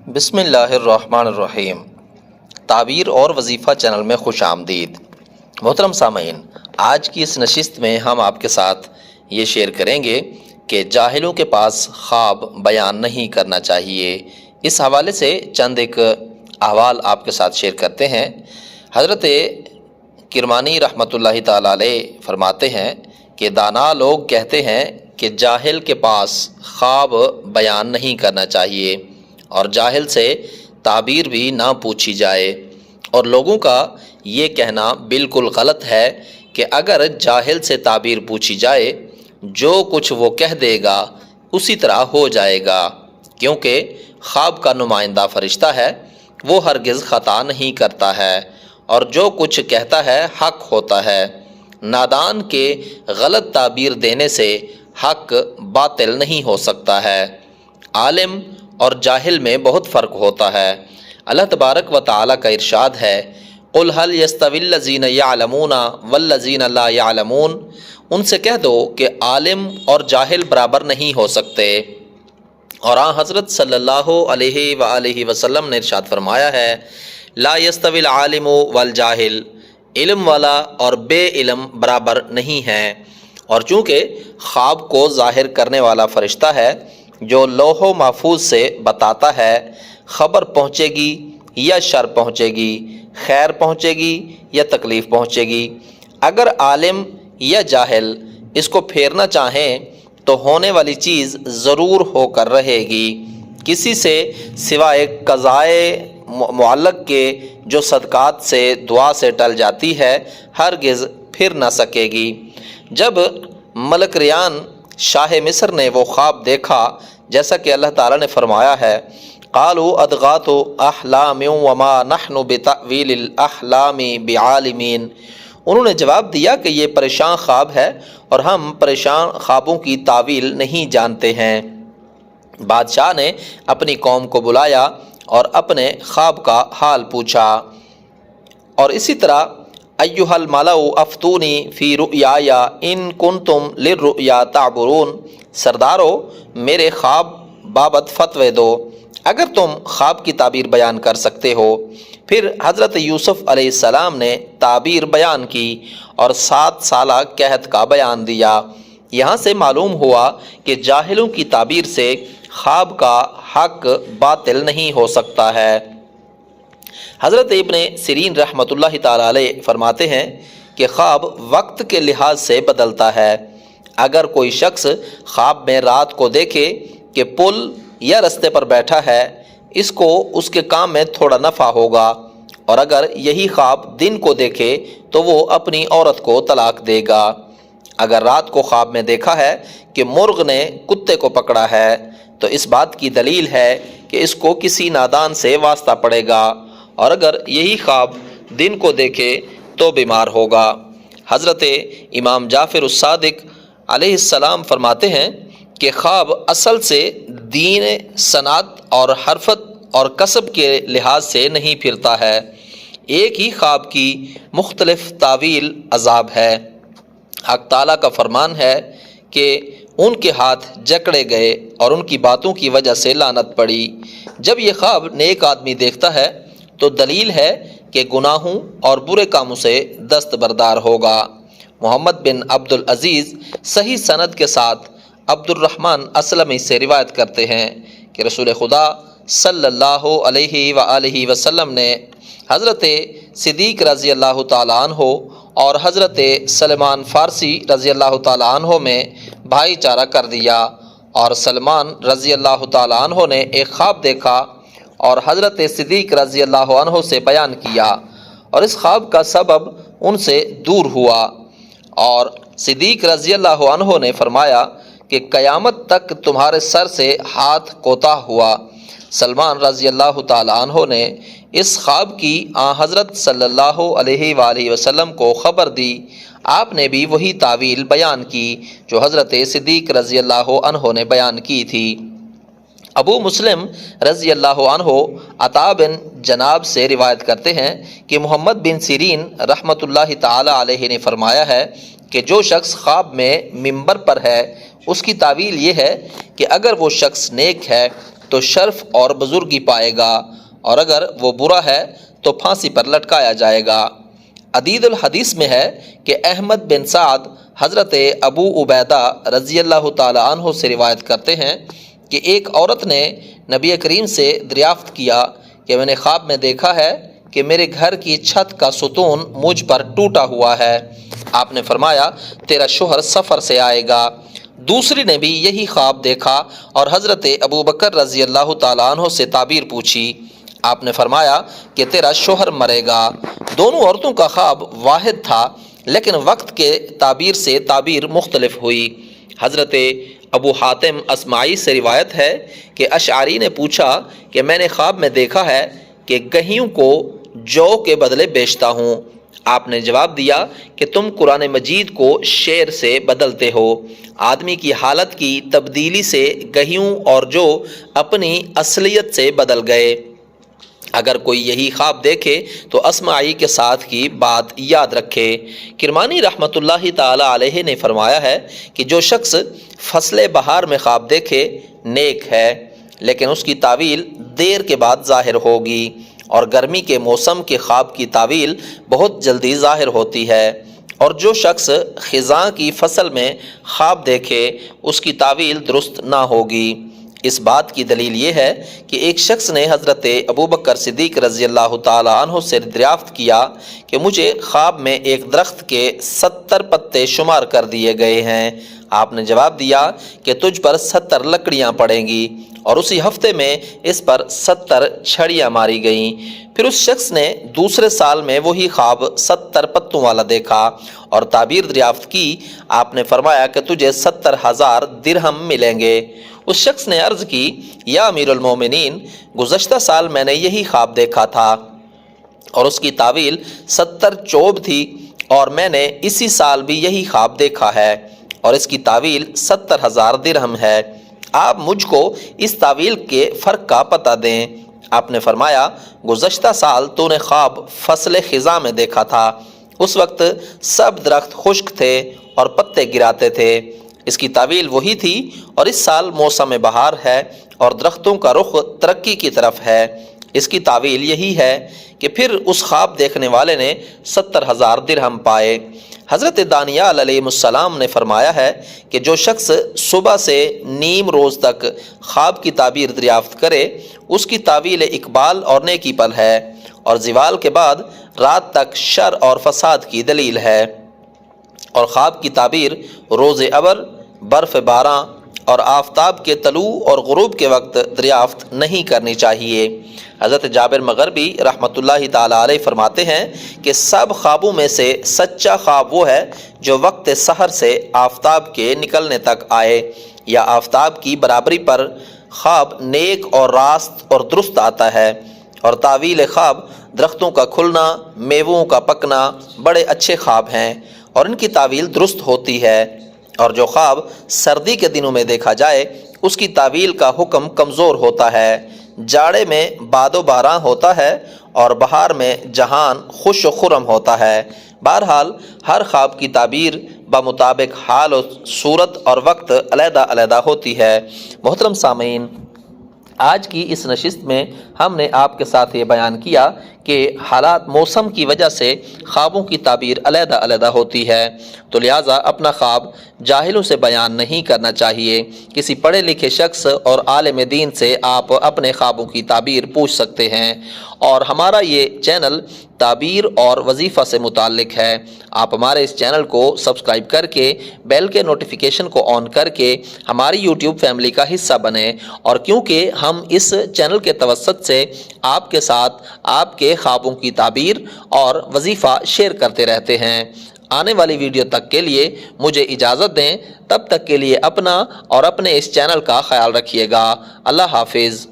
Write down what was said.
بسم اللہ الرحمن الرحیم۔ تعبیر اور وظیفہ چینل میں خوش آمدید۔ محترم سامعین، آج کی اس نشست میں ہم آپ کے ساتھ یہ شیئر کریں گے کہ جاہلوں کے پاس خواب بیان نہیں کرنا چاہیے۔ اس حوالے سے چند ایک احوال آپ کے ساتھ شیئر کرتے ہیں۔ حضرت کرمانی رحمۃ اللہ تعالی علیہ فرماتے ہیں کہ دانا لوگ کہتے ہیں کہ جاہل کے پاس خواب بیان نہیں کرنا چاہیے اور جاہل سے تعبیر بھی نہ پوچھی جائے، اور لوگوں کا یہ کہنا بالکل غلط ہے کہ اگر جاہل سے تعبیر پوچھی جائے جو کچھ وہ کہہ دے گا اسی طرح ہو جائے گا، کیونکہ خواب کا نمائندہ فرشتہ ہے، وہ ہرگز خطا نہیں کرتا ہے اور جو کچھ کہتا ہے حق ہوتا ہے۔ نادان کے غلط تعبیر دینے سے حق باطل نہیں ہو سکتا ہے۔ عالم اور جاہل میں بہت فرق ہوتا ہے۔ اللہ تبارک و تعالیٰ کا ارشاد ہے، قُلْ هَلْ يَسْتَوِي الَّذِينَ يَعْلَمُونَ وَالَّذِينَ لَا يَعْلَمُونَ، ان سے کہہ دو کہ عالم اور جاہل برابر نہیں ہو سکتے۔ اور حضرت صلی اللہ علیہ وآلہ وسلم نے ارشاد فرمایا ہے، لا يستوی العالم والجاہل، علم والا اور بے علم برابر نہیں ہیں۔ اور چونکہ خواب کو ظاہر کرنے والا فرشتہ ہے جو لوح و محفوظ سے بتاتا ہے خبر پہنچے گی یا شر پہنچے گی، خیر پہنچے گی یا تکلیف پہنچے گی، اگر عالم یا جاہل اس کو پھیرنا چاہیں تو ہونے والی چیز ضرور ہو کر رہے گی، کسی سے سوائے قضائے معلق کے جو صدقات سے دعا سے ٹل جاتی ہے ہرگز پھر نہ سکے گی۔ جب ملک ریان شاہ مصر نے وہ خواب دیکھا، جیسا کہ اللہ تعالیٰ نے فرمایا ہے، قالوا اضغاث احلام وما نحن بتأویل الاحلام بعالمین، انہوں نے جواب دیا کہ یہ پریشان خواب ہے اور ہم پریشان خوابوں کی تعویل نہیں جانتے ہیں۔ بادشاہ نے اپنی قوم کو بلایا اور اپنے خواب کا حال پوچھا، اور اسی طرح ایھا الملأ افتونی فی رؤیای ان کنتم للرؤیا تعبرون، سردارو میرے خواب بابت فتوے دو اگر تم خواب کی تعبیر بیان کر سکتے ہو۔ پھر حضرت یوسف علیہ السلام نے تعبیر بیان کی اور 7 سالہ قحط کا بیان دیا۔ یہاں سے معلوم ہوا کہ جاہلوں کی تعبیر سے خواب کا حق باطل نہیں ہو سکتا ہے۔ حضرت ابن سیرین رحمۃ اللہ تعالی علیہ فرماتے ہیں کہ خواب وقت کے لحاظ سے بدلتا ہے۔ اگر کوئی شخص خواب میں رات کو دیکھے کہ پل یا رستے پر بیٹھا ہے، اس کو اس کے کام میں تھوڑا نفع ہوگا، اور اگر یہی خواب دن کو دیکھے تو وہ اپنی عورت کو طلاق دے گا۔ اگر رات کو خواب میں دیکھا ہے کہ مرغ نے کتے کو پکڑا ہے تو اس بات کی دلیل ہے کہ اس کو کسی نادان سے واسطہ پڑے گا، اور اگر یہی خواب دن کو دیکھے تو بیمار ہوگا۔ حضرت امام جعفر الصادق علیہ السلام فرماتے ہیں کہ خواب اصل سے دین، صنعت اور حرفت اور کسب کے لحاظ سے نہیں پھرتا ہے۔ ایک ہی خواب کی مختلف تعویل عذاب ہے۔ حق تعالیٰ کا فرمان ہے کہ ان کے ہاتھ جکڑے گئے اور ان کی باتوں کی وجہ سے لعنت پڑی۔ جب یہ خواب نیک آدمی دیکھتا ہے تو دلیل ہے کہ گناہوں اور برے کاموں سے دستبردار ہوگا۔ محمد بن عبد العزیز صحیح سند کے ساتھ عبد الرحمن اسلمی سے روایت کرتے ہیں کہ رسول خدا صلی اللہ علیہ وآلہ وسلم نے حضرت صدیق رضی اللہ تعالیٰ عنہ اور حضرت سلمان فارسی رضی اللہ تعالیٰ عنہ میں بھائی چارہ کر دیا، اور سلمان رضی اللہ تعالیٰ عنہ نے ایک خواب دیکھا اور حضرت صدیق رضی اللہ عنہ سے بیان کیا، اور اس خواب کا سبب ان سے دور ہوا، اور صدیق رضی اللہ عنہ نے فرمایا کہ قیامت تک تمہارے سر سے ہاتھ کوتاہ ہوا۔ سلمان رضی اللہ تعالیٰ عنہ نے اس خواب کی حضرت صلی اللہ علیہ وآلہ وسلم کو خبر دی، آپ نے بھی وہی تعویل بیان کی جو حضرت صدیق رضی اللہ عنہ نے بیان کی تھی۔ ابو مسلم رضی اللہ عنہ عطا بن جناب سے روایت کرتے ہیں کہ محمد بن سیرین رحمۃ اللہ تعالی علیہ نے فرمایا ہے کہ جو شخص خواب میں ممبر پر ہے اس کی تعویل یہ ہے کہ اگر وہ شخص نیک ہے تو شرف اور بزرگی پائے گا، اور اگر وہ برا ہے تو پھانسی پر لٹکایا جائے گا۔ عدید الحدیث میں ہے کہ احمد بن سعد حضرت ابو عبیدہ رضی اللہ تعالیٰ عنہ سے روایت کرتے ہیں کہ ایک عورت نے نبی کریم سے دریافت کیا کہ میں نے خواب میں دیکھا ہے کہ میرے گھر کی چھت کا ستون مجھ پر ٹوٹا ہوا ہے۔ آپ نے فرمایا تیرا شوہر سفر سے آئے گا۔ دوسری نے بھی یہی خواب دیکھا اور حضرت ابو بکر رضی اللہ تعالیٰ عنہ سے تعبیر پوچھی۔ آپ نے فرمایا کہ تیرا شوہر مرے گا۔ دونوں عورتوں کا خواب واحد تھا، لیکن وقت کے تعبیر سے تعبیر مختلف ہوئی۔ حضرت ابو حاتم اسماعی سے روایت ہے کہ اشعری نے پوچھا کہ میں نے خواب میں دیکھا ہے کہ گہیوں کو جو کے بدلے بیچتا ہوں۔ آپ نے جواب دیا کہ تم قرآن مجید کو شعر سے بدلتے ہو۔ آدمی کی حالت کی تبدیلی سے گہیوں اور جو اپنی اصلیت سے بدل گئے۔ اگر کوئی یہی خواب دیکھے تو اسماعی کے ساتھ کی بات یاد رکھے۔ کرمانی رحمۃ اللہ تعالی علیہ نے فرمایا ہے کہ جو شخص فصل بہار میں خواب دیکھے نیک ہے، لیکن اس کی تعویل دیر کے بعد ظاہر ہوگی، اور گرمی کے موسم کے خواب کی تعویل بہت جلدی ظاہر ہوتی ہے۔ اور جو شخص خزاں کی فصل میں خواب دیکھے اس کی تعویل درست نہ ہوگی۔ اس بات کی دلیل یہ ہے کہ ایک شخص نے حضرت ابوبکر صدیق رضی اللہ تعالیٰ عنہ سے دریافت کیا کہ مجھے خواب میں ایک درخت کے 70 پتے شمار کر دیے گئے ہیں۔ آپ نے جواب دیا کہ تجھ پر 70 لکڑیاں پڑیں گی، اور اسی ہفتے میں اس پر 70 چھڑیاں ماری گئیں۔ پھر اس شخص نے دوسرے سال میں وہی خواب 70 پتوں والا دیکھا اور تعبیر دریافت کی۔ آپ نے فرمایا کہ تجھے 70,000 درہم ملیں گے۔ اس شخص نے عرض کی یا امیر المومنین، گزشتہ سال میں نے یہی خواب دیکھا تھا اور اس کی تعویل 70 چوب تھی، اور میں نے اسی سال بھی یہی خواب دیکھا ہے اور اس کی تعویل 70,000 درہم ہے۔ آپ مجھ کو اس تعویل کے فرق کا پتہ دیں۔ آپ نے فرمایا گزشتہ سال تو نے خواب فصل خزاں میں دیکھا تھا، اس وقت سب درخت خشک تھے اور پتے گراتے تھے، اس کی تعویل وہی تھی، اور اس سال موسم بہار ہے اور درختوں کا رخ ترقی کی طرف ہے، اس کی تعویل یہی ہے کہ پھر اس خواب دیکھنے والے نے 70,000 درہم پائے۔ حضرت دانیال علیہ السلام نے فرمایا ہے کہ جو شخص صبح سے نیم روز تک خواب کی تعبیر دریافت کرے اس کی تعویل اقبال اور نیکی پر ہے، اور زوال کے بعد رات تک شر اور فساد کی دلیل ہے، اور خواب کی تعبیر روز ابر، برف باراں اور آفتاب کے طلوع اور غروب کے وقت دریافت نہیں کرنی چاہیے۔ حضرت جابر مغربی رحمۃ اللہ تعالیٰ علیہ فرماتے ہیں کہ سب خوابوں میں سے سچا خواب وہ ہے جو وقت سحر سے آفتاب کے نکلنے تک آئے یا آفتاب کی برابری پر خواب نیک اور راست اور درست آتا ہے، اور تعویل خواب درختوں کا کھلنا، میووں کا پکنا بڑے اچھے خواب ہیں اور ان کی تعویل درست ہوتی ہے، اور جو خواب سردی کے دنوں میں دیکھا جائے اس کی تعویل کا حکم کمزور ہوتا ہے۔ جاڑے میں باد و باراں ہوتا ہے اور بہار میں جہان خوش و خرم ہوتا ہے۔ بہرحال ہر خواب کی تعبیر بمطابق حال و صورت اور وقت علیحدہ علیحدہ ہوتی ہے۔ محترم سامعین، آج کی اس نشست میں ہم نے آپ کے ساتھ یہ بیان کیا کہ حالات موسم کی وجہ سے خوابوں کی تعبیر علیحدہ علیحدہ ہوتی ہے، تو لہٰذا اپنا خواب جاہلوں سے بیان نہیں کرنا چاہیے۔ کسی پڑھے لکھے شخص اور عالم دین سے آپ اپنے خوابوں کی تعبیر پوچھ سکتے ہیں، اور ہمارا یہ چینل تعبیر اور وظیفہ سے متعلق ہے۔ آپ ہمارے اس چینل کو سبسکرائب کر کے بیل کے نوٹیفیکیشن کو آن کر کے ہماری یوٹیوب فیملی کا حصہ بنیں، اور کیونکہ ہم اس چینل کے توسط سے آپ کے ساتھ آپ کے خوابوں کی تعبیر اور وظیفہ شیئر کرتے رہتے ہیں۔ آنے والی ویڈیو تک کے لیے مجھے اجازت دیں، تب تک کے لیے اپنا اور اپنے اس چینل کا خیال رکھیے گا۔ اللہ حافظ۔